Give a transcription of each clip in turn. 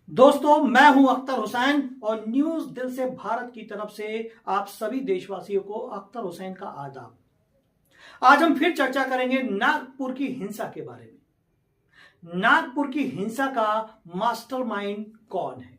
दोस्तों, मैं हूं अख्तर हुसैन और न्यूज दिल से भारत की तरफ से आप सभी देशवासियों को अख्तर हुसैन का आदाब। आज हम फिर चर्चा करेंगे नागपुर की हिंसा के बारे में। नागपुर की हिंसा का मास्टरमाइंड कौन है?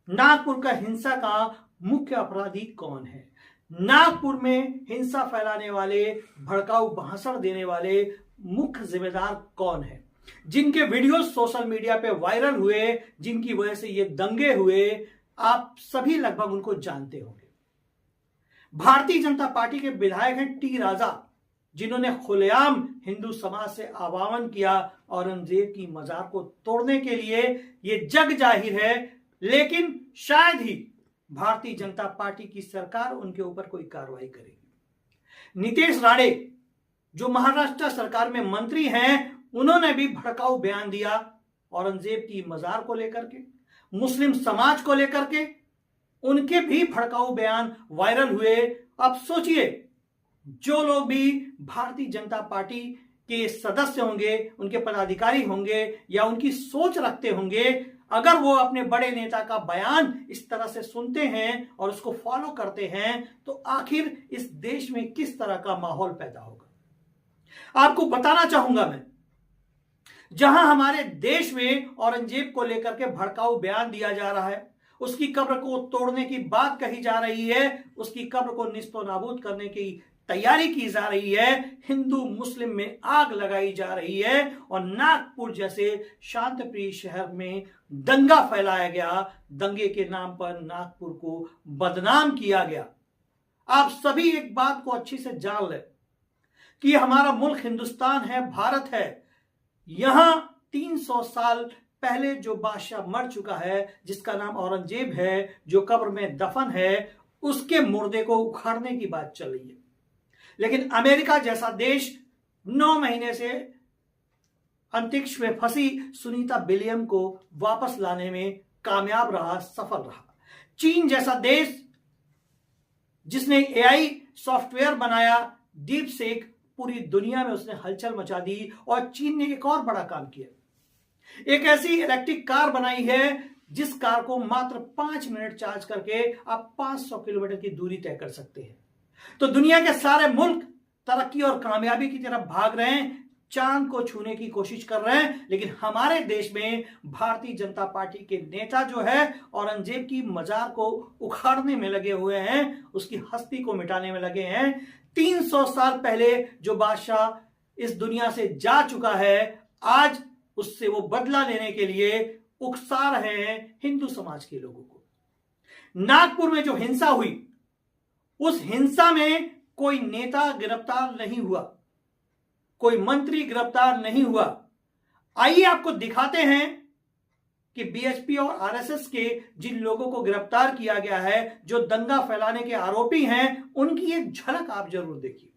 नागपुर का हिंसा का मुख्य अपराधी कौन है? नागपुर में हिंसा फैलाने वाले, भड़काऊ भाषण देने वाले मुख्य जिम्मेदार कौन है? जिनके वीडियो सोशल मीडिया पे वायरल हुए, जिनकी वजह से ये दंगे हुए, आप सभी लगभग उनको जानते होंगे। भारतीय जनता पार्टी के विधायक हैं टी राजा, जिन्होंने खुलेआम हिंदू समाज से आह्वान किया औरंगजेब की मजार को तोड़ने के लिए। ये जग जाहिर है, लेकिन शायद ही भारतीय जनता पार्टी की सरकार उनके ऊपर कोई कार्रवाई करेगी। नीतीश राणे, जो महाराष्ट्र सरकार में मंत्री हैं, उन्होंने भी भड़काऊ बयान दिया औरंगजेब की मजार को लेकर के, मुस्लिम समाज को लेकर के। उनके भी भड़काऊ बयान वायरल हुए। अब सोचिए, जो लोग भी भारतीय जनता पार्टी के सदस्य होंगे, उनके पदाधिकारी होंगे या उनकी सोच रखते होंगे, अगर वो अपने बड़े नेता का बयान इस तरह से सुनते हैं और उसको फॉलो करते हैं, तो आखिर इस देश में किस तरह का माहौल पैदा होगा। आपको बताना चाहूंगा मैं, जहां हमारे देश में औरंगजेब को लेकर के भड़काऊ बयान दिया जा रहा है, उसकी कब्र को तोड़ने की बात कही जा रही है, उसकी कब्र को निस्तो नाबूद करने की तैयारी की जा रही है, हिंदू मुस्लिम में आग लगाई जा रही है और नागपुर जैसे शांतिप्रिय शहर में दंगा फैलाया गया। दंगे के नाम पर नागपुर को बदनाम किया गया। आप सभी एक बात को अच्छी से जान लें कि हमारा मुल्क हिंदुस्तान है, भारत है। यहां 300 साल पहले जो बादशाह मर चुका है, जिसका नाम औरंगजेब है, जो कब्र में दफन है, उसके मुर्दे को उखाड़ने की बात चल रही है। लेकिन अमेरिका जैसा देश 9 महीने से अंतरिक्ष में फंसी सुनीता विलियम को वापस लाने में कामयाब रहा, सफल रहा। चीन जैसा देश, जिसने एआई सॉफ्टवेयर बनाया डीप सेक, पूरी दुनिया में उसने हलचल मचा दी। और चीन ने एक और बड़ा काम किया, एक ऐसी इलेक्ट्रिक कार बनाई है जिस कार को मात्र 5 मिनट चार्ज करके आप 500 किलोमीटर की दूरी तय कर सकते हैं। तो दुनिया के सारे मुल्क तरक्की और कामयाबी की तरफ भाग रहे हैं, चांद को छूने की कोशिश कर रहे हैं, लेकिन हमारे देश में भारतीय जनता पार्टी के नेता जो है, औरंगजेब की मजार को उखाड़ने में लगे हुए हैं, उसकी हस्ती को मिटाने में लगे हैं। 300 साल पहले जो बादशाह इस दुनिया से जा चुका है, आज उससे वो बदला लेने के लिए उकसा रहे हैं हिंदू समाज के लोगों को। नागपुर में जो हिंसा हुई, उस हिंसा में कोई नेता गिरफ्तार नहीं हुआ, कोई मंत्री गिरफ्तार नहीं हुआ। आइए आपको दिखाते हैं कि बीएचपी और आरएसएस के जिन लोगों को गिरफ्तार किया गया है, जो दंगा फैलाने के आरोपी हैं, उनकी एक झलक आप जरूर देखिए।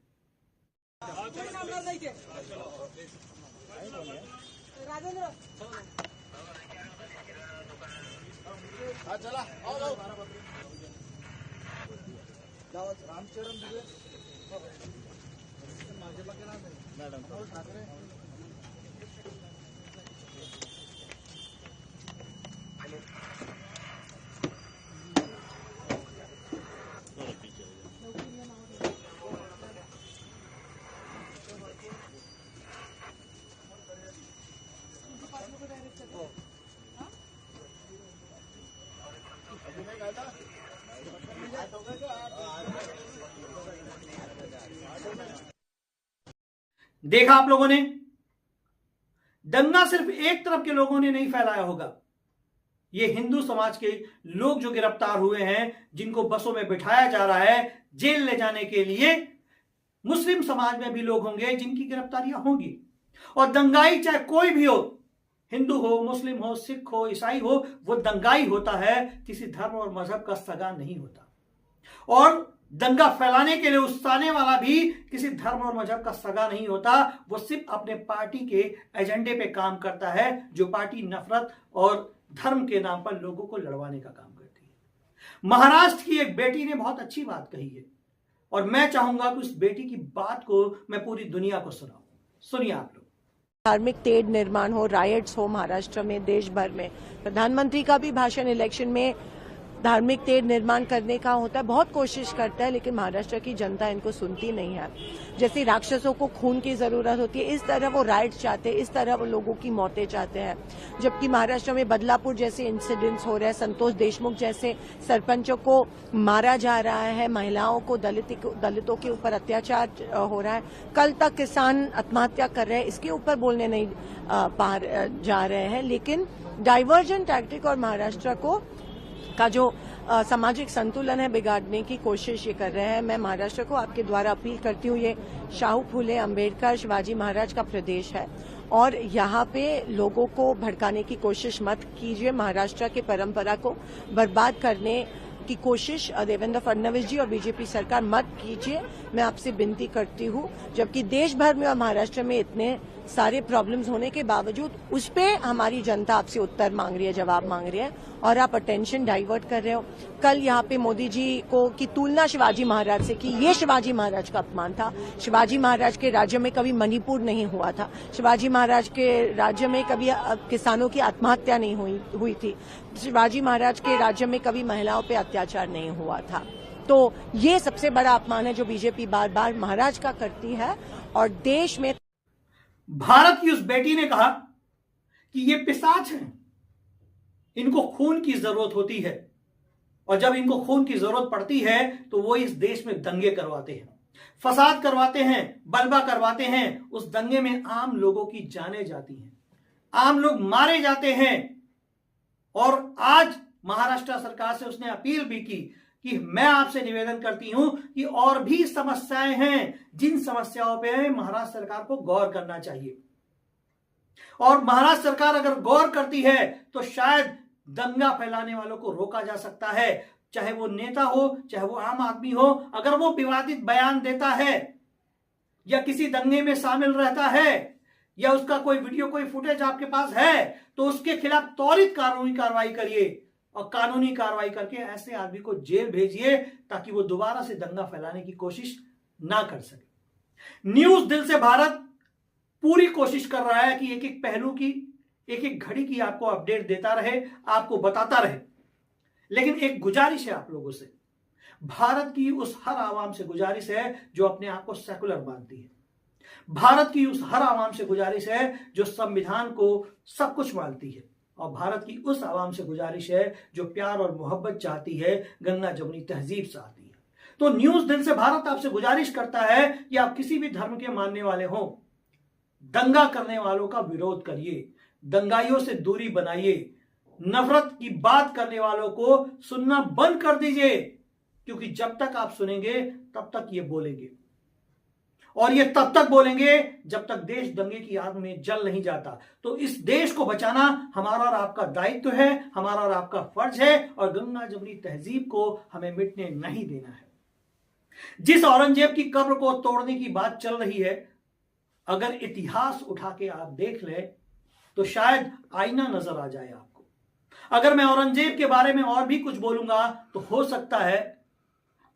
देखा आप लोगों ने, दंगा सिर्फ एक तरफ के लोगों ने नहीं फैलाया होगा। ये हिंदू समाज के लोग जो गिरफ्तार हुए हैं, जिनको बसों में बिठाया जा रहा है जेल ले जाने के लिए, मुस्लिम समाज में भी लोग होंगे जिनकी गिरफ्तारियां होंगी। और दंगाई चाहे कोई भी हो, हिंदू हो, मुस्लिम हो, सिख हो, ईसाई हो, वो दंगाई होता है, किसी धर्म और मजहब का सगा नहीं होता। और दंगा फैलाने के लिए उकसाने वाला भी किसी धर्म और मजहब का सगा नहीं होता। वो सिर्फ अपने पार्टी के एजेंडे पे काम करता है, जो पार्टी नफरत और धर्म के नाम पर लोगों को लड़वाने का काम करती है। महाराष्ट्र की एक बेटी ने बहुत अच्छी बात कही है और मैं चाहूंगा कि उस बेटी की बात को मैं पूरी दुनिया को सुनाऊं। सुनिए आप लोग। धार्मिक तेढ़ निर्माण हो, रायट्स हो महाराष्ट्र में, देश भर में। प्रधानमंत्री का भी भाषण इलेक्शन में धार्मिक तेढ़ निर्माण करने का होता है, बहुत कोशिश करता है, लेकिन महाराष्ट्र की जनता इनको सुनती नहीं है। जैसे राक्षसों को खून की जरूरत होती है, इस तरह वो राइट्स चाहते हैं, इस तरह वो लोगों की मौतें चाहते हैं। जबकि महाराष्ट्र में बदलापुर जैसे इंसिडेंट्स हो रहे हैं, संतोष देशमुख जैसे सरपंचों को मारा जा रहा है, महिलाओं को, दलितों के ऊपर अत्याचार हो रहा है, कल तक किसान आत्महत्या कर रहे हैं, इसके ऊपर बोलने नहीं जा रहे हैं। लेकिन डाइवर्जन टैक्टिक और महाराष्ट्र का जो सामाजिक संतुलन है बिगाड़ने की कोशिश ये कर रहे हैं। मैं महाराष्ट्र को आपके द्वारा अपील करती हूँ, ये शाहू फूले अंबेडकर शिवाजी महाराज का प्रदेश है और यहाँ पे लोगों को भड़काने की कोशिश मत कीजिए। महाराष्ट्र की परंपरा को बर्बाद करने की कोशिश देवेंद्र फडणवीस जी और बीजेपी सरकार मत कीजिए, मैं आपसे विनती करती हूँ। जबकि देश भर में और महाराष्ट्र में इतने सारे प्रॉब्लम्स होने के बावजूद उस पे हमारी जनता आपसे उत्तर मांग रही है, जवाब मांग रही है और आप अटेंशन डाइवर्ट कर रहे हो। कल यहाँ पे मोदी जी को की तुलना शिवाजी महाराज से की, ये शिवाजी महाराज का अपमान था। शिवाजी महाराज के राज्य में कभी मणिपुर नहीं हुआ था, शिवाजी महाराज के राज्य में कभी किसानों की आत्महत्या नहीं हुई थी, शिवाजी महाराज के राज्य में कभी महिलाओं पे अत्याचार नहीं हुआ था। तो ये सबसे बड़ा अपमान है जो बीजेपी बार बार महाराज का करती है। और देश में भारत की उस बेटी ने कहा कि ये पिशाच हैं, इनको खून की जरूरत होती है और जब इनको खून की जरूरत पड़ती है तो वो इस देश में दंगे करवाते हैं, फसाद करवाते हैं, बलबा करवाते हैं। उस दंगे में आम लोगों की जानें जाती हैं, आम लोग मारे जाते हैं। और आज महाराष्ट्र सरकार से उसने अपील भी की कि मैं आपसे निवेदन करती हूं कि और भी समस्याएं हैं, जिन समस्याओं पे महाराष्ट्र सरकार को गौर करना चाहिए। और महाराष्ट्र सरकार अगर गौर करती है तो शायद दंगा फैलाने वालों को रोका जा सकता है, चाहे वो नेता हो, चाहे वो आम आदमी हो। अगर वो विवादित बयान देता है या किसी दंगे में शामिल रहता है या उसका कोई वीडियो, कोई फुटेज आपके पास है, तो उसके खिलाफ त्वरित कानूनी कार्रवाई करिए और कानूनी कार्रवाई करके ऐसे आदमी को जेल भेजिए ताकि वो दोबारा से दंगा फैलाने की कोशिश ना कर सके। न्यूज दिल से भारत पूरी कोशिश कर रहा है कि एक एक पहलू की, एक एक घड़ी की आपको अपडेट देता रहे, आपको बताता रहे। लेकिन एक गुजारिश है आप लोगों से, भारत की उस हर आवाम से गुजारिश है जो अपने आप को सेकुलर मानती है, भारत की उस हर आवाम से गुजारिश है जो संविधान को सब कुछ मानती है, और भारत की उस आवाम से गुजारिश है जो प्यार और मोहब्बत चाहती है, गंगा जमुनी तहजीब चाहती है। तो न्यूज दिल से भारत आपसे गुजारिश करता है कि आप किसी भी धर्म के मानने वाले हो, दंगा करने वालों का विरोध करिए, दंगाइयों से दूरी बनाइए, नफरत की बात करने वालों को सुनना बंद कर दीजिए, क्योंकि जब तक आप सुनेंगे तब तक ये बोलेंगे, और ये तब तक बोलेंगे जब तक देश दंगे की आग में जल नहीं जाता। तो इस देश को बचाना हमारा और आपका दायित्व है, हमारा और आपका फर्ज है, और गंगा जमुनी तहजीब को हमें मिटने नहीं देना है। जिस औरंगजेब की कब्र को तोड़ने की बात चल रही है, अगर इतिहास उठा के आप देख ले तो शायद आईना नजर आ जाए आपको। अगर मैं औरंगजेब के बारे में और भी कुछ बोलूंगा तो हो सकता है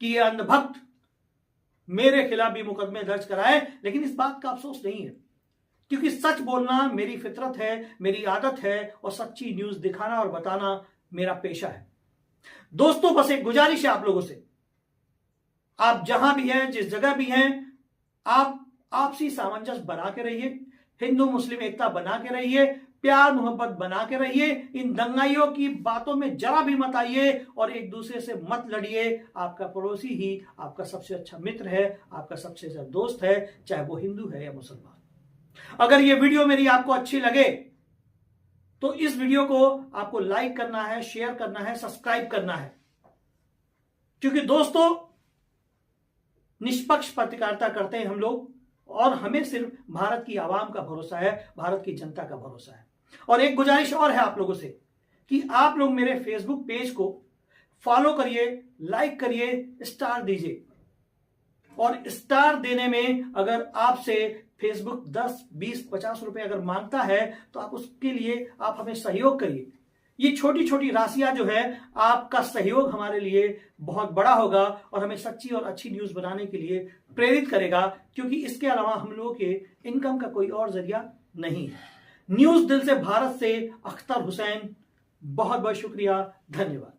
कि ये अंधभक्त मेरे खिलाफ भी मुकदमे दर्ज कराए, लेकिन इस बात का अफसोस नहीं है, क्योंकि सच बोलना मेरी फितरत है, मेरी आदत है, और सच्ची न्यूज दिखाना और बताना मेरा पेशा है। दोस्तों, बस एक गुजारिश है आप लोगों से, आप जहां भी हैं, जिस जगह भी हैं, आप आपसी सामंजस्य बना के रहिए, हिंदू मुस्लिम एकता बना के रहिए, प्यार मोहब्बत बना के रहिए, इन दंगाइयों की बातों में जरा भी मत आइए और एक दूसरे से मत लड़िए। आपका पड़ोसी ही आपका सबसे अच्छा मित्र है, आपका सबसे अच्छा दोस्त है, चाहे वो हिंदू है या मुसलमान। अगर ये वीडियो मेरी आपको अच्छी लगे तो इस वीडियो को आपको लाइक करना है, शेयर करना है, सब्सक्राइब करना है, क्योंकि दोस्तों निष्पक्ष पत्रकारिता करते हैं हम लोग, और हमें सिर्फ भारत की आवाम का भरोसा है, भारत की जनता का भरोसा है। और एक गुजारिश और है आप लोगों से कि आप लोग मेरे फेसबुक पेज को फॉलो करिए, लाइक करिए, स्टार दीजिए। और स्टार देने में अगर आपसे फेसबुक 10, 20, 50 रुपए अगर मांगता है तो आप उसके लिए आप हमें सहयोग करिए। ये छोटी छोटी राशियां जो है, आपका सहयोग हमारे लिए बहुत बड़ा होगा और हमें सच्ची और अच्छी न्यूज बनाने के लिए प्रेरित करेगा, क्योंकि इसके अलावा हम लोगों के इनकम का कोई और जरिया नहीं है। न्यूज दिल से भारत से अख्तर हुसैन, बहुत बहुत शुक्रिया, धन्यवाद।